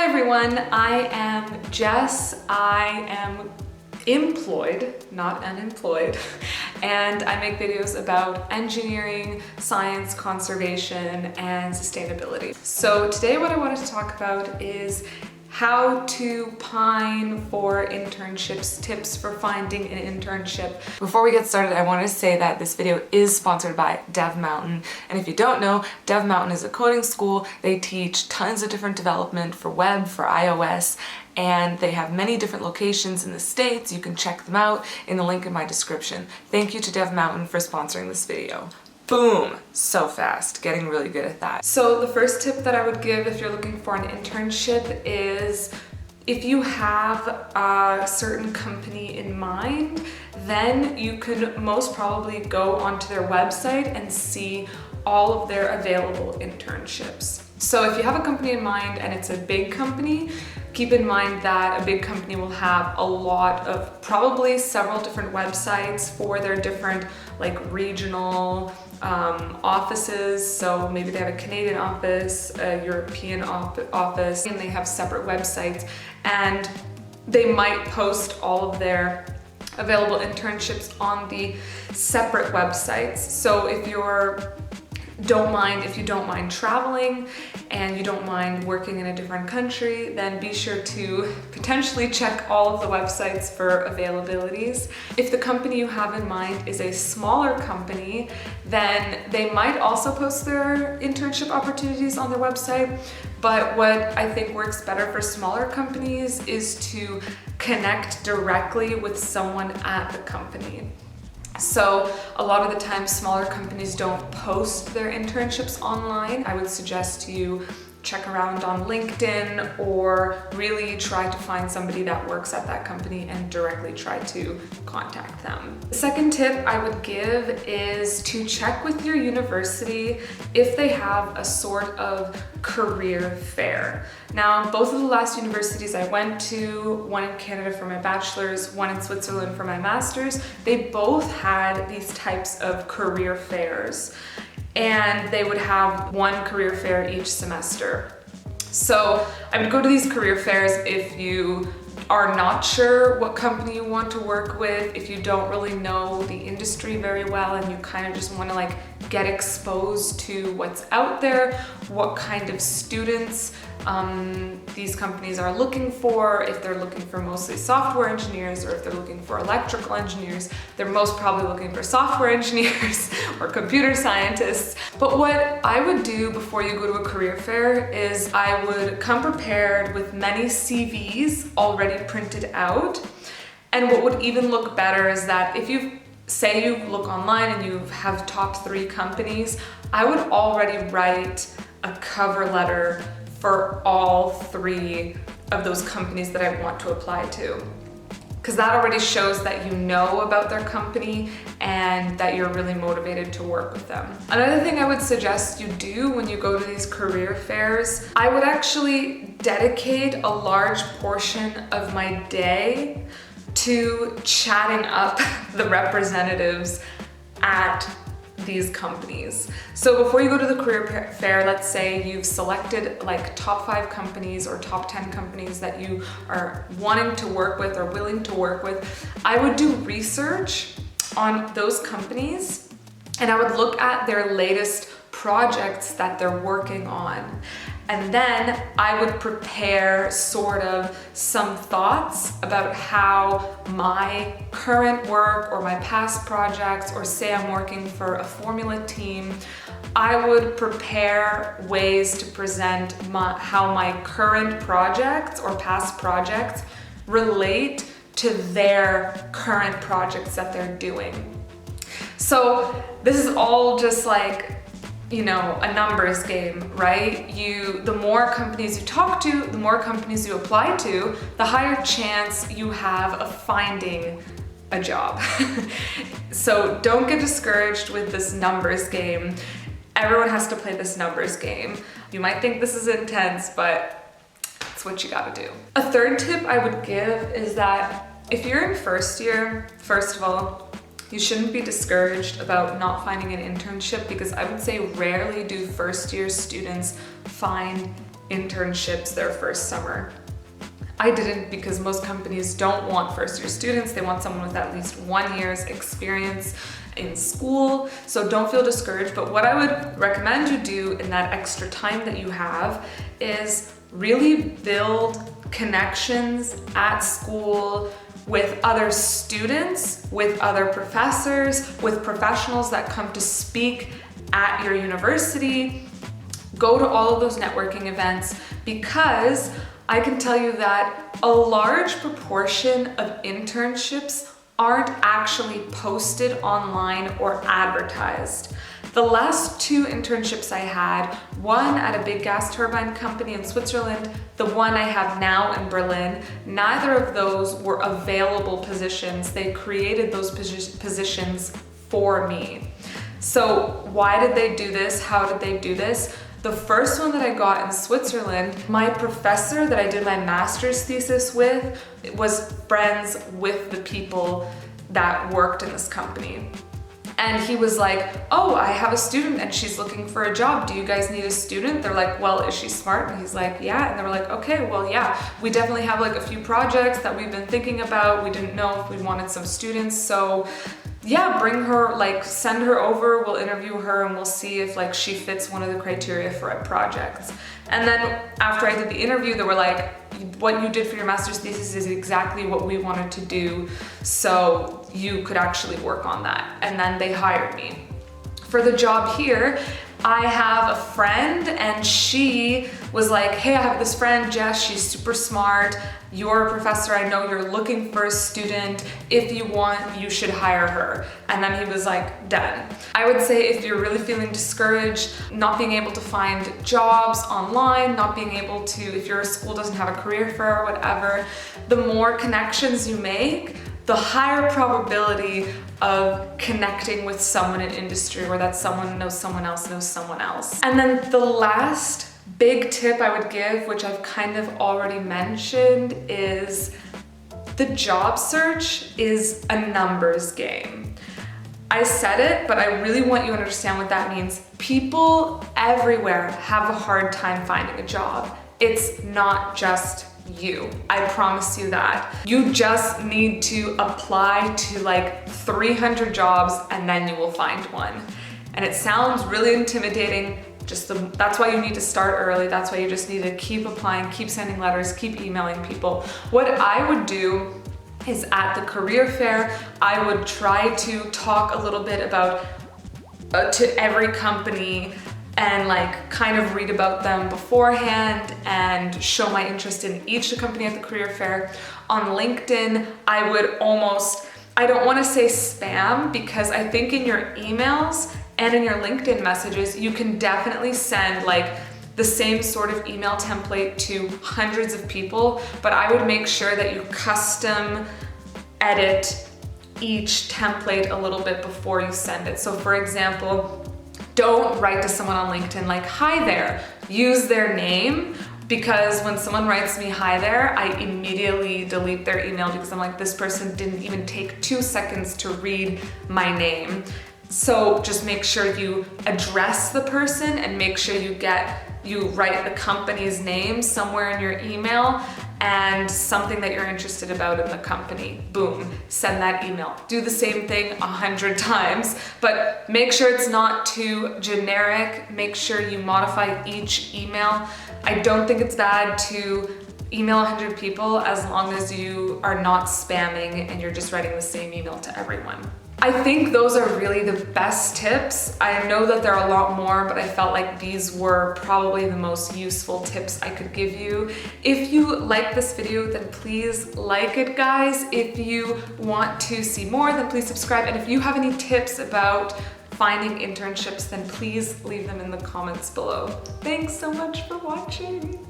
everyone, I am Jess. I am employed, not unemployed, and I make videos about engineering, science, conservation, and sustainability. So today what I wanted to talk about is how to pine for internships, tips for finding an internship. Before we get started, I wanted to say that this video is sponsored by Dev Mountain. And if you don't know, Dev Mountain is a coding school. They teach tons of different development for web, for iOS, and they have many different locations in the States. You can check them out in the link in my description. Thank you to Dev Mountain for sponsoring this video. Boom! So fast. Getting really good at that. So the first tip that I would give if you're looking for an internship is if you have a certain company in mind, then you could most probably go onto their website and see all of their available internships. So if you have a company in mind and it's a big company, keep in mind that a big company will have a lot of, probably several different websites for their different like regional offices. So maybe they have a Canadian office, a European office, and they have separate websites, and they might post all of their available internships on the separate websites. So if you don't mind traveling and you don't mind working in a different country, then be sure to potentially check all of the websites for availabilities. If the company you have in mind is a smaller company, then they might also post their internship opportunities on their website. But what I think works better for smaller companies is to connect directly with someone at the company. So a lot of the time smaller companies don't post their internships online. I would suggest you check around on LinkedIn or really try to find somebody that works at that company and directly try to contact them. The second tip I would give is to check with your university if they have a sort of career fair. Now, both of the last universities I went to, one in Canada for my bachelor's, one in Switzerland for my master's, they both had these types of career fairs. And they would have one career fair each semester. So I would go to these career fairs if you are not sure what company you want to work with, if you don't really know the industry very well and you kind of just want to like get exposed to what's out there, what kind of students these companies are looking for. If they're looking for mostly software engineers or if they're looking for electrical engineers, they're most probably looking for software engineers or computer scientists. But what I would do before you go to a career fair is I would come prepared with many CVs already printed out. And what would even look better is that if you say you look online and you have top 3 companies, I would already write a cover letter for all 3 of those companies that I want to apply to. Because that already shows that you know about their company and that you're really motivated to work with them. Another thing I would suggest you do when you go to these career fairs, I would actually dedicate a large portion of my day to chatting up the representatives at these companies. So before you go to the career fair, let's say you've selected like top 5 companies or top 10 companies that you are wanting to work with or willing to work with, I would do research on those companies and I would look at their latest projects that they're working on. And then I would prepare sort of some thoughts about how my current work or my past projects, or say I'm working for a formula team, I would prepare ways to present how my current projects or past projects relate to their current projects that they're doing. So this is all just like, you know, a numbers game, right? The more companies you talk to, the more companies you apply to, the higher chance you have of finding a job. So don't get discouraged with this numbers game. Everyone has to play this numbers game. You might think this is intense, but it's what you gotta do. A third tip I would give is that if you're in first year, first of all, you shouldn't be discouraged about not finding an internship, because I would say rarely do first year students find internships their first summer. I didn't, because most companies don't want first-year students. They want someone with at least 1 year's experience in school. So don't feel discouraged. But what I would recommend you do in that extra time that you have is really build connections at school with other students, with other professors, with professionals that come to speak at your university. Go to all of those networking events, because I can tell you that a large proportion of internships aren't actually posted online or advertised. The last 2 internships I had, one at a big gas turbine company in Switzerland, the one I have now in Berlin, neither of those were available positions. They created those positions for me. So why did they do this? How did they do this? The first one that I got in Switzerland, my professor that I did my master's thesis with was friends with the people that worked in this company. And he was like, oh, I have a student and she's looking for a job. Do you guys need a student? They're like, well, is she smart? And he's like, yeah. And they were like, okay, well, yeah, we definitely have like a few projects that we've been thinking about. We didn't know if we wanted some students. So yeah, bring her, like send her over, we'll interview her and we'll see if like she fits one of the criteria for a project. And then after I did the interview, they were like, what you did for your master's thesis is exactly what we wanted to do, so you could actually work on that. And then they hired me. For the job here, I have a friend and she was like, hey, I have this friend, Jess, she's super smart. You're a professor, I know you're looking for a student. If you want, you should hire her. And then he was like, done. I would say if you're really feeling discouraged, not being able to find jobs online, not being able to, if your school doesn't have a career fair or whatever, the more connections you make, the higher probability of connecting with someone in industry, where that someone knows someone else knows someone else. And then the last big tip I would give, which I've kind of already mentioned, is the job search is a numbers game. I said it, but I really want you to understand what that means. People everywhere have a hard time finding a job. It's not just you. I promise you that. You just need to apply to like 300 jobs and then you will find one. And it sounds really intimidating. That's why you need to start early. That's why you just need to keep applying, keep sending letters, keep emailing people. What I would do is at the career fair, I would try to talk a little bit about to every company and like kind of read about them beforehand and show my interest in each company at the career fair. On LinkedIn, I would I don't want to say spam, because I think in your emails and in your LinkedIn messages, you can definitely send like the same sort of email template to hundreds of people, but I would make sure that you custom edit each template a little bit before you send it. So for example, don't write to someone on LinkedIn like, hi there. Use their name, because when someone writes me hi there, I immediately delete their email, because I'm like, this person didn't even take 2 seconds to read my name. So just make sure you address the person and make sure you write the company's name somewhere in your email and something that you're interested about in the company. Boom, send that email. Do the same thing 100 times, but make sure it's not too generic. Make sure you modify each email. I don't think it's bad to email 100 people as long as you are not spamming and you're just writing the same email to everyone. I think those are really the best tips. I know that there are a lot more, but I felt like these were probably the most useful tips I could give you. If you like this video, then please like it, guys. If you want to see more, then please subscribe. And if you have any tips about finding internships, then please leave them in the comments below. Thanks so much for watching.